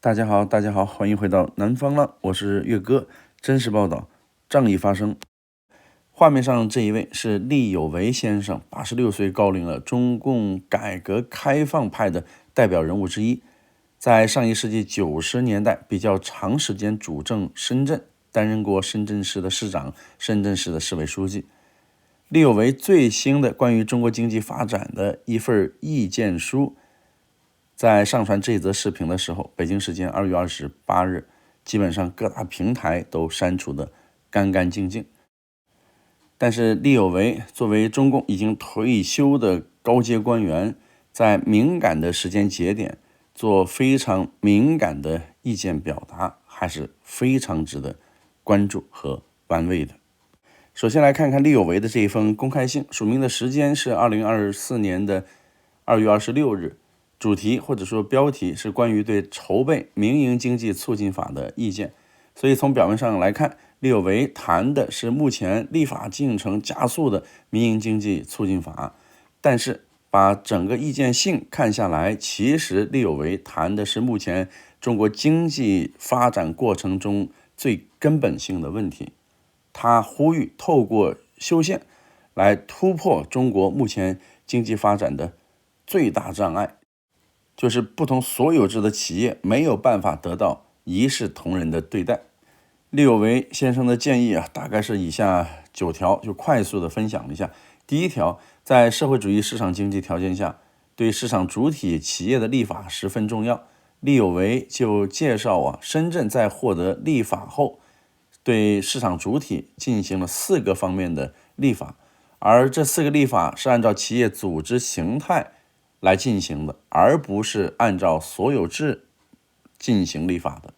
大家好，欢迎回到南方了，我是岳哥。真实报道，仗义发生。画面上这一位是厉有为先生，86岁高龄了，中共改革开放派的代表人物之一，在上一世纪90年代比较长时间主政深圳，担任过深圳市的市长、深圳市的市委书记。厉有为最新的关于中国经济发展的一份意见书，在上传这则视频的时候，北京时间2月28日，基本上各大平台都删除的干干净净。但是厉有为作为中共已经退休的高阶官员，在敏感的时间节点做非常敏感的意见表达，还是非常值得关注和玩味的。首先来看看厉有为的这一封公开信，署名的时间是2024年的2月26日，主题或者说标题是关于对筹备民营经济促进法的意见。所以从表面上来看，厉有为谈的是目前立法进程加速的民营经济促进法，但是把整个意见信看下来，其实厉有为谈的是目前中国经济发展过程中最根本性的问题。他呼吁透过修宪来突破中国目前经济发展的最大障碍，就是不同所有制的企业没有办法得到一视同仁的对待。厉有为先生的建议大概是以下9条，就快速的分享一下。第一条，在社会主义市场经济条件下，对市场主体企业的立法十分重要。厉有为就介绍深圳在获得立法后，对市场主体进行了4个方面的立法，而这4个立法是按照企业组织形态来进行的，而不是按照所有制进行立法的。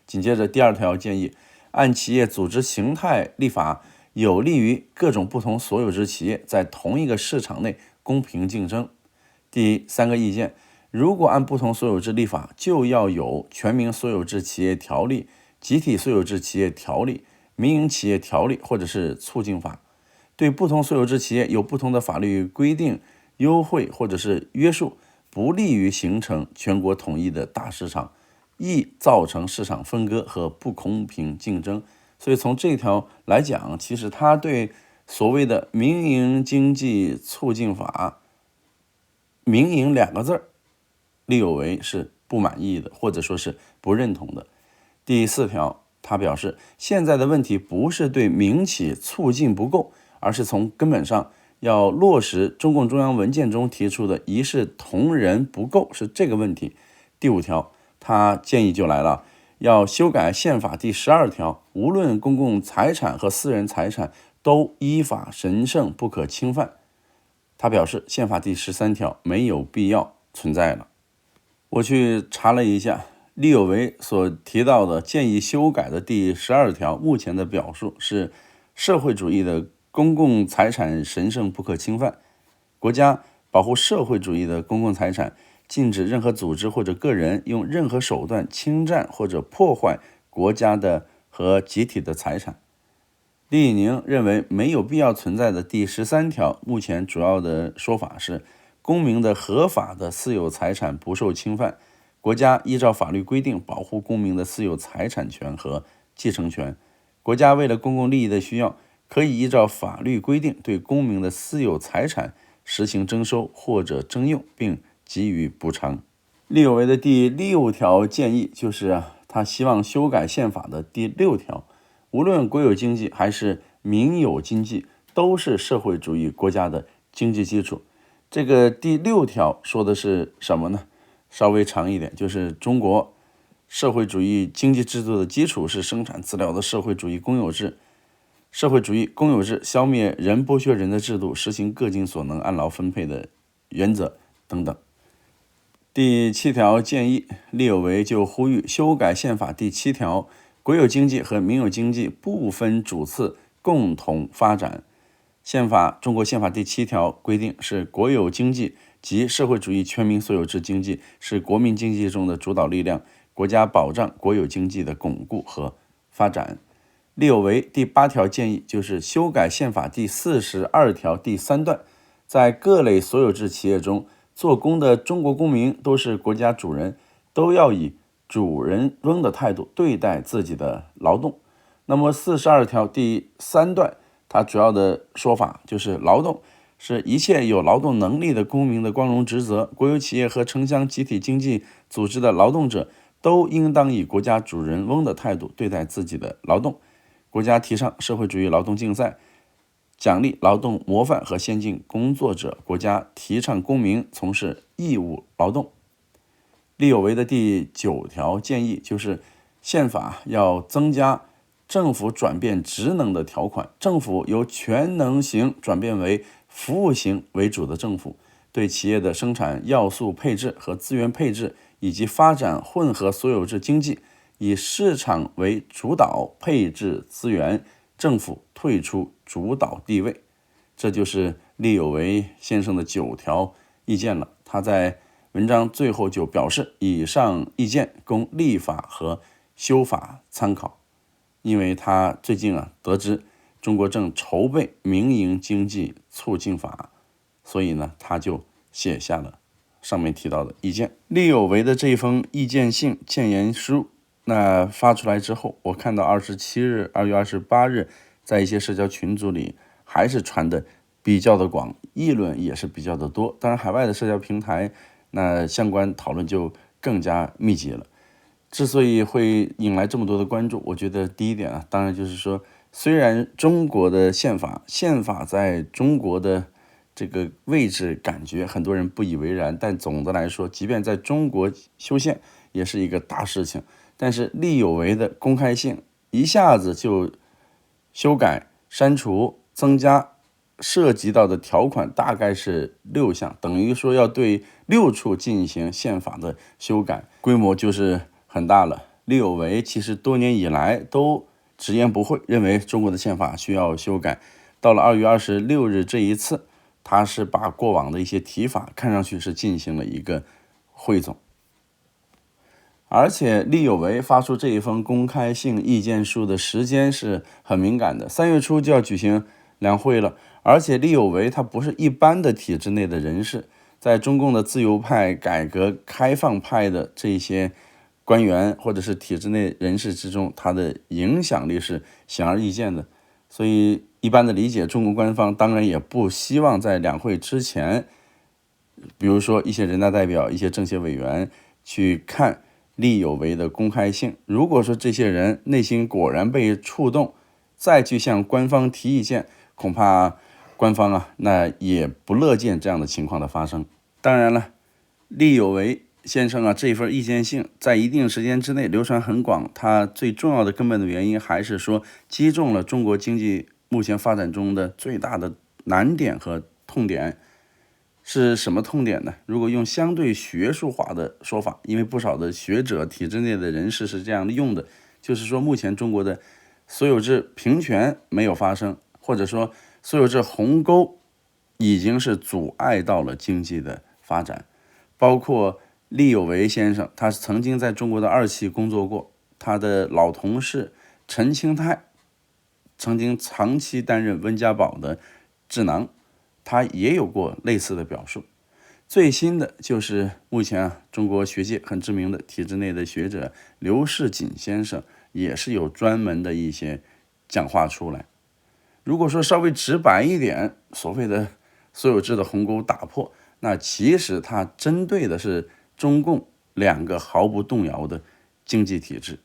紧接着第2条建议，按企业组织形态立法有利于各种不同所有制企业在同一个市场内公平竞争。第3个意见，如果按不同所有制立法，就要有全民所有制企业条例、集体所有制企业条例、民营企业条例或者是促进法，对不同所有制企业有不同的法律规定、优惠或者是约束，不利于形成全国统一的大市场，易造成市场分割和不公平竞争。所以从这条来讲，其实他对所谓的民营经济促进法，民营2个字，厉有为是不满意的，或者说是不认同的。第4条，他表示现在的问题不是对民企促进不够，而是从根本上要落实中共中央文件中提出的一视同仁不够，是这个问题。第5条，他建议就来了，要修改宪法第12条，无论公共财产和私人财产都依法神圣不可侵犯。他表示宪法第13条没有必要存在了。我去查了一下，厉有为所提到的建议修改的第12条，目前的表述是社会主义的公共财产神圣不可侵犯，国家保护社会主义的公共财产，禁止任何组织或者个人用任何手段侵占或者破坏国家的和集体的财产。厉以宁认为没有必要存在的第13条，目前主要的说法是公民的合法的私有财产不受侵犯，国家依照法律规定保护公民的私有财产权和继承权，国家为了公共利益的需要，可以依照法律规定对公民的私有财产实行征收或者征用，并给予补偿。厉有为的第6条建议就是他希望修改宪法的第6条，无论国有经济还是民有经济，都是社会主义国家的经济基础。这个第6条说的是什么呢？稍微长一点，就是中国社会主义经济制度的基础是生产资料的社会主义公有制，社会主义公有制消灭人剥削人的制度，实行各尽所能按劳分配的原则等等。第7条建议，厉有为就呼吁修改宪法第7条，国有经济和民有经济不分主次，共同发展。中国宪法第7条规定，是国有经济及社会主义全民所有制经济是国民经济中的主导力量，国家保障国有经济的巩固和发展。厉有为第8条建议就是修改宪法第42条第3段，在各类所有制企业中，做工的中国公民都是国家主人，都要以主人翁的态度对待自己的劳动。那么42条第3段，它主要的说法就是劳动是一切有劳动能力的公民的光荣职责，国有企业和城乡集体经济组织的劳动者都应当以国家主人翁的态度对待自己的劳动。国家提倡社会主义劳动竞赛，奖励劳动模范和先进工作者，国家提倡公民从事义务劳动。利有为的第9条建议就是宪法要增加政府转变职能的条款，政府由全能型转变为服务型为主的政府，对企业的生产要素配置和资源配置以及发展混合所有制经济，以市场为主导配置资源，政府退出主导地位。这就是利有为先生的9条意见了。他在文章最后就表示，以上意见供立法和修法参考。因为他最近得知中国正筹备民营经济促进法，所以呢他就写下了上面提到的意见。利有为的这一封意见信建言书那发出来之后，我看到2月28日在一些社交群组里还是传的比较的广，议论也是比较的多。当然海外的社交平台那相关讨论就更加密集了。之所以会引来这么多的关注，我觉得第一点当然就是说，虽然中国的宪法在中国的这个位置感觉很多人不以为然，但总的来说，即便在中国修宪也是一个大事情。但是利有为的公开信一下子就修改、删除、增加涉及到的条款大概是6项，等于说要对6处进行宪法的修改，规模就是很大了。利有为其实多年以来都直言不讳，认为中国的宪法需要修改。到了2月26日这一次，他是把过往的一些提法看上去是进行了一个汇总。而且利有为发出这一封公开性意见书的时间是很敏感的，3月初就要举行两会了。而且利有为他不是一般的体制内的人士，在中共的自由派、改革开放派的这些官员或者是体制内人士之中，他的影响力是显而易见的。所以一般的理解，中国官方当然也不希望在两会之前，比如说一些人大代表、一些政协委员去看利有为的公开信。如果说这些人内心果然被触动，再去向官方提意见，恐怕官方那也不乐见这样的情况的发生。当然了，利有为先生这份意见信在一定时间之内流传很广，它最重要的根本的原因还是说击中了中国经济目前发展中的最大的难点和痛点。是什么痛点呢？如果用相对学术化的说法，因为不少的学者、体制内的人士是这样用的，就是说目前中国的所有制平权没有发生，或者说所有制鸿沟已经是阻碍到了经济的发展。包括利有为先生，他曾经在中国的2期工作过，他的老同事陈清泰曾经长期担任温家宝的智囊，他也有过类似的表述。最新的就是目前中国学界很知名的体制内的学者刘世锦先生，也是有专门的一些讲话出来。如果说稍微直白一点，所谓的所有制的鸿沟打破，那其实它针对的是中共2个毫不动摇的经济体制。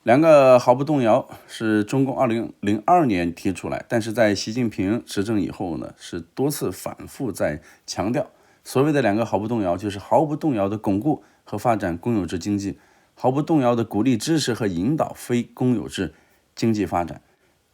2个毫不动摇是中共2002年提出来，但是在习近平执政以后呢，是多次反复在强调。所谓的2个毫不动摇，就是毫不动摇的巩固和发展公有制经济，毫不动摇的鼓励支持和引导非公有制经济发展。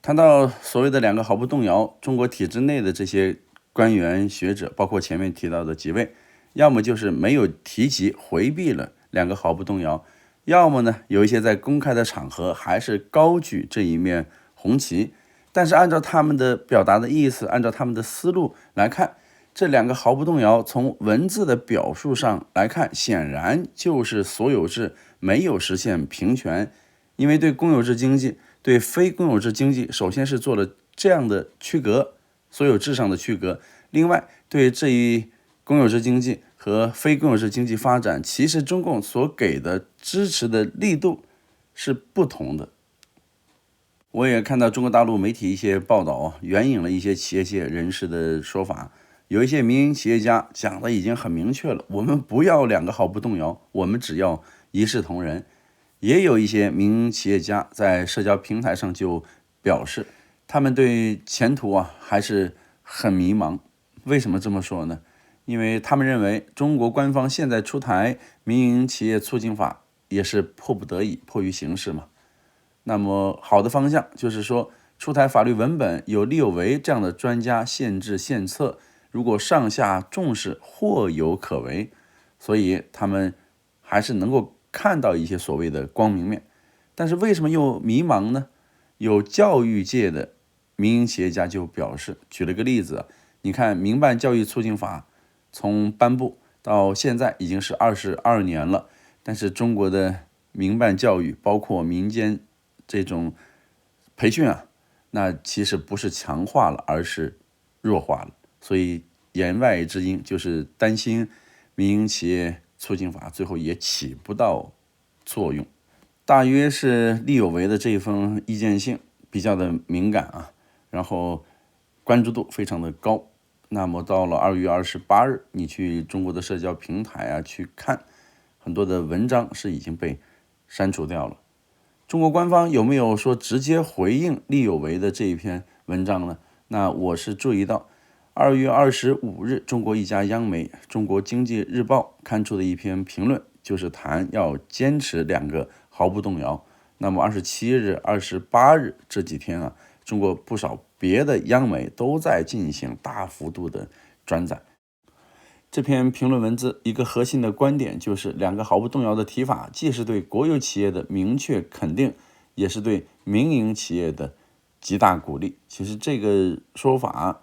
谈到所谓的2个毫不动摇，中国体制内的这些官员学者，包括前面提到的几位，要么就是没有提及回避了2个毫不动摇，要么呢有一些在公开的场合还是高举这一面红旗。但是按照他们的表达的意思，按照他们的思路来看，这2个毫不动摇从文字的表述上来看，显然就是所有制没有实现平权。因为对公有制经济、对非公有制经济，首先是做了这样的区隔，所有制上的区隔。另外，对这一公有制经济和非公有制经济发展，其实中共所给的支持的力度是不同的。我也看到中国大陆媒体一些报道，援引了一些企业界人士的说法，有一些民营企业家讲的已经很明确了，我们不要两个毫不动摇，我们只要一视同仁。也有一些民营企业家在社交平台上就表示，他们对前途还是很迷茫。为什么这么说呢？因为他们认为中国官方现在出台民营企业促进法也是迫不得已，迫于形势嘛。那么好的方向就是说，出台法律文本有利有为这样的专家献制献策，如果上下重视，或有可为。所以他们还是能够看到一些所谓的光明面。但是为什么又迷茫呢？有教育界的民营企业家就表示，举了个例子，你看民办教育促进法从颁布到现在已经是22年了，但是中国的民办教育包括民间这种培训那其实不是强化了，而是弱化了。所以言外之音就是担心民营企业促进法最后也起不到作用。大约是利有为的这一封意见信比较的敏感然后关注度非常的高。那么到了2月28日，你去中国的社交平台去看，很多的文章是已经被删除掉了。中国官方有没有说直接回应利有为的这一篇文章呢？那我是注意到2月25日，中国一家央媒《中国经济日报》刊出的一篇评论，就是谈要坚持两个毫不动摇。那么27日、28日这几天中国不少别的央媒都在进行大幅度的转载。这篇评论文字一个核心的观点就是两个毫不动摇的提法，既是对国有企业的明确肯定，也是对民营企业的极大鼓励。其实这个说法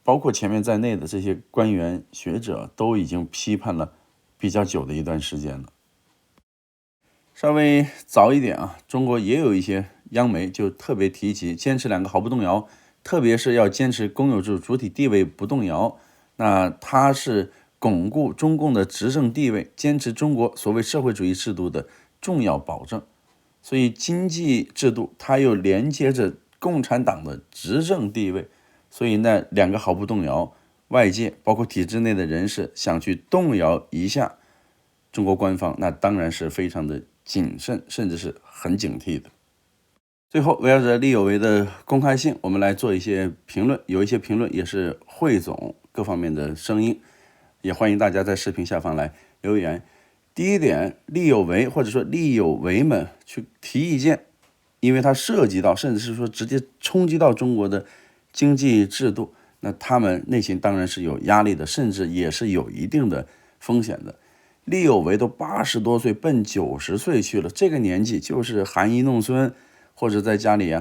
包括前面在内的这些官员学者都已经批判了比较久的一段时间了。稍微早一点中国也有一些央媒就特别提及坚持两个毫不动摇，特别是要坚持公有制主体地位不动摇。那它是巩固中共的执政地位，坚持中国所谓社会主义制度的重要保证。所以经济制度它又连接着共产党的执政地位，所以那两个毫不动摇，外界包括体制内的人士想去动摇一下中国官方，那当然是非常的谨慎，甚至是很警惕的。最后围绕着利有为的公开性，我们来做一些评论，有一些评论也是汇总各方面的声音，也欢迎大家在视频下方来留言。第一点，利有为或者说利有为们去提意见，因为它涉及到甚至是说直接冲击到中国的经济制度，那他们内心当然是有压力的，甚至也是有一定的风险的。利有为都80多岁奔90岁去了，这个年纪就是含饴弄孙，或者在家里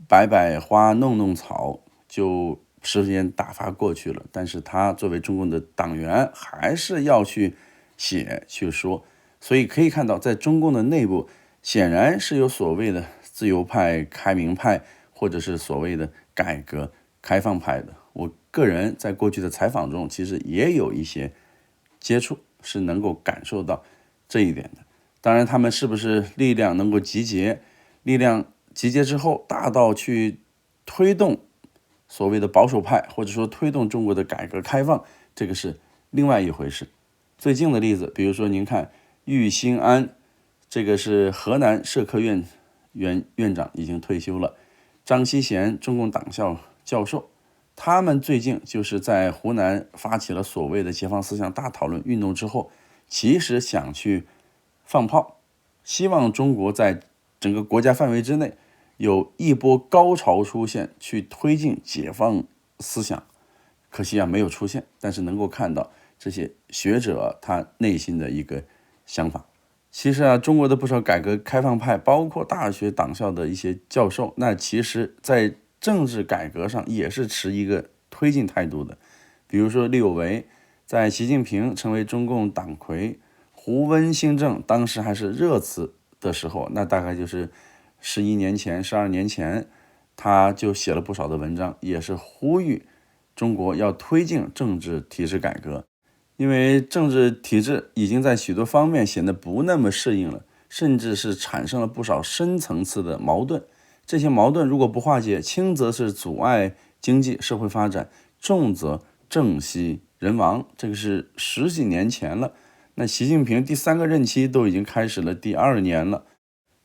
摆摆花弄弄草，就时间打发过去了。但是他作为中共的党员，还是要去写去说。所以可以看到，在中共的内部显然是有所谓的自由派、开明派，或者是所谓的改革开放派的。我个人在过去的采访中其实也有一些接触，是能够感受到这一点的。当然他们是不是力量能够集结，力量集结之后大到去推动所谓的保守派，或者说推动中国的改革开放，这个是另外一回事。最近的例子，比如说您看郁新安，这个是河南社科院院长，已经退休了。张锡贤中共党校教授，他们最近就是在湖南发起了所谓的解放思想大讨论运动之后，其实想去放炮，希望中国在整个国家范围之内有一波高潮出现，去推进解放思想。可惜没有出现，但是能够看到这些学者他内心的一个想法。其实中国的不少改革开放派，包括大学党校的一些教授，那其实在政治改革上也是持一个推进态度的。比如说利有为在习近平成为中共党魁，胡温新政当时还是热词的时候，那大概就是11年前、12年前，他就写了不少的文章，也是呼吁中国要推进政治体制改革。因为政治体制已经在许多方面显得不那么适应了，甚至是产生了不少深层次的矛盾。这些矛盾如果不化解，轻则是阻碍经济社会发展，重则政息人亡。这个是10几年前了。那习近平第3个任期都已经开始了第2年了。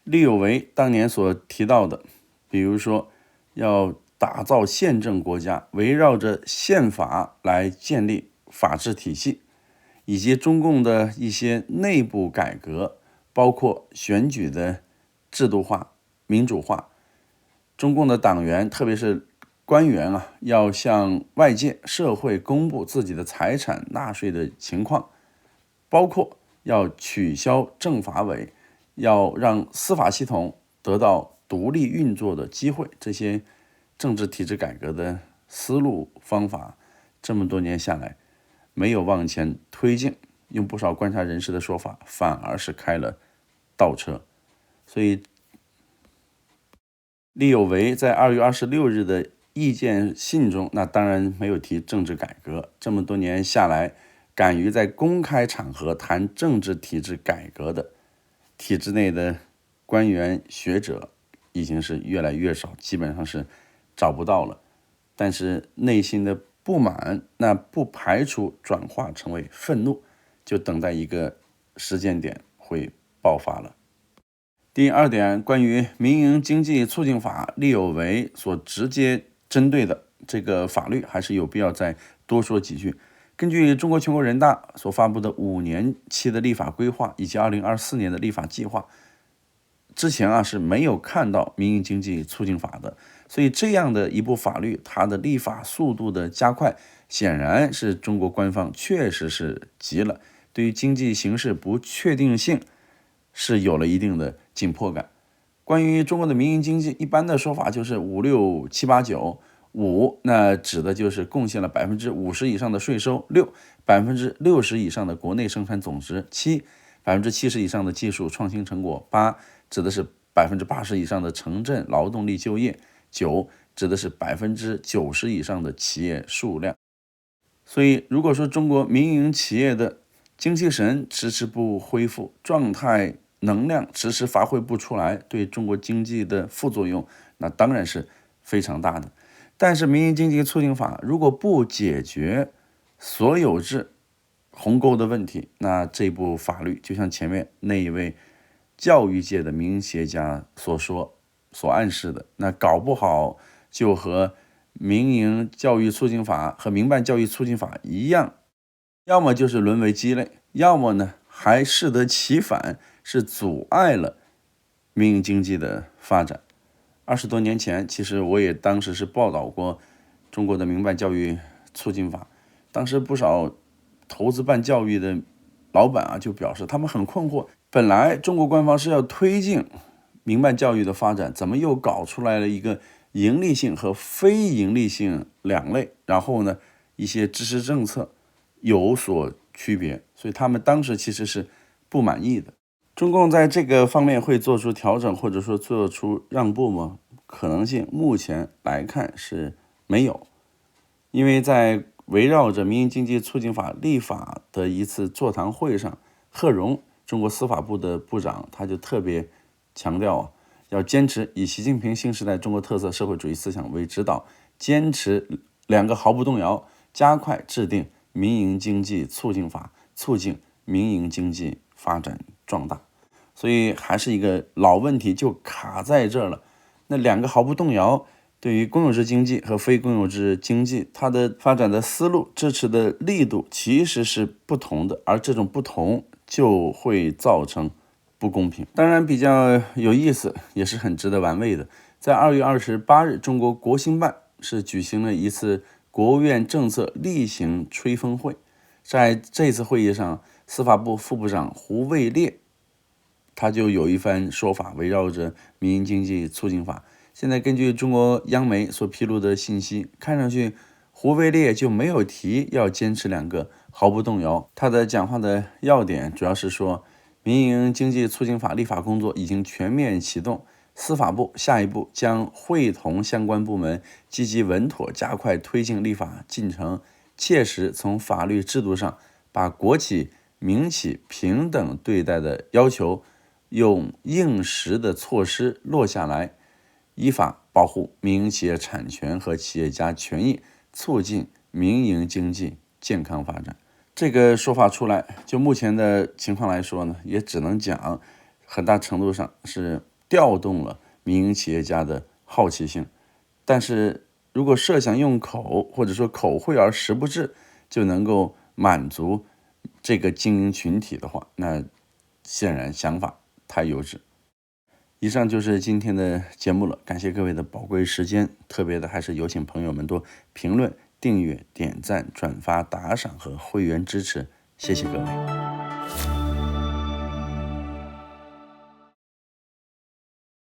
力有为当年所提到的，比如说要打造宪政国家，围绕着宪法来建立法治体系，以及中共的一些内部改革，包括选举的制度化、民主化。中共的党员，特别是官员要向外界社会公布自己的财产、纳税的情况，包括要取消政法委，要让司法系统得到独立运作的机会。这些政治体制改革的思路方法，这么多年下来没有往前推进，用不少观察人士的说法，反而是开了倒车。所以力有为在2月26日的意见信中，那当然没有提政治改革。这么多年下来，敢于在公开场合谈政治体制改革的体制内的官员学者已经是越来越少，基本上是找不到了。但是内心的不满，那不排除转化成为愤怒，就等待一个时间点会爆发了。第2点，关于民营经济促进法，力有为所直接针对的这个法律，还是有必要再多说几句。根据中国全国人大所发布的5年期的立法规划以及2024年的立法计划，之前是没有看到民营经济促进法的，所以这样的一部法律，它的立法速度的加快，显然是中国官方确实是急了，对于经济形势不确定性是有了一定的紧迫感。关于中国的民营经济，一般的说法就是5、6、7、8、9。5那指的就是贡献了50%以上的税收；6 60%以上的国内生产总值；7 70%以上的技术创新成果；8指的是80%以上的城镇劳动力就业；9指的是90%以上的企业数量。所以如果说中国民营企业的精气神迟迟不恢复，状态能量迟迟发挥不出来，对中国经济的副作用那当然是非常大的。但是民营经济促进法如果不解决所有制鸿沟的问题，那这部法律就像前面那一位教育界的民营企业家所说、所暗示的，那搞不好就和民营教育促进法和民办教育促进法一样，要么就是沦为鸡肋，要么呢还适得其反，是阻碍了民营经济的发展。20多年前，其实我也当时是报道过中国的民办教育促进法，当时不少投资办教育的老板就表示他们很困惑，本来中国官方是要推进民办教育的发展，怎么又搞出来了一个盈利性和非盈利性两类，然后呢一些支持政策有所区别，所以他们当时其实是不满意的。中共在这个方面会做出调整，或者说做出让步吗？可能性目前来看是没有，因为在围绕着民营经济促进法立法的一次座谈会上，贺荣中国司法部的部长他就特别强调要坚持以习近平新时代中国特色社会主义思想为指导，坚持2个毫不动摇，加快制定民营经济促进法，促进民营经济发展壮大。所以还是一个老问题，就卡在这儿了。那2个毫不动摇，对于公有制经济和非公有制经济，它的发展的思路、支持的力度其实是不同的，而这种不同就会造成不公平。当然比较有意思，也是很值得玩味的，在2月28日，中国国新办是举行了一次国务院政策例行吹风会。在这次会议上，司法部副部长胡卫烈他就有一番说法，围绕着民营经济促进法。现在根据中国央媒所披露的信息，看上去胡卫烈就没有提要坚持2个毫不动摇。他的讲话的要点主要是说，民营经济促进法立法工作已经全面启动，司法部下一步将会同相关部门积极稳妥加快推进立法进程，切实从法律制度上把国企、民企平等对待的要求用应时的措施落下来，依法保护民营企业产权和企业家权益，促进民营经济健康发展。这个说法出来，就目前的情况来说呢，也只能讲很大程度上是调动了民营企业家的好奇心。但是如果设想用口或者说口惠而实不至就能够满足这个精英群体的话，那显然想法太幼稚。以上就是今天的节目了，感谢各位的宝贵时间，特别的还是有请朋友们多评论、订阅、点赞、转发、打赏和会员支持，谢谢各位。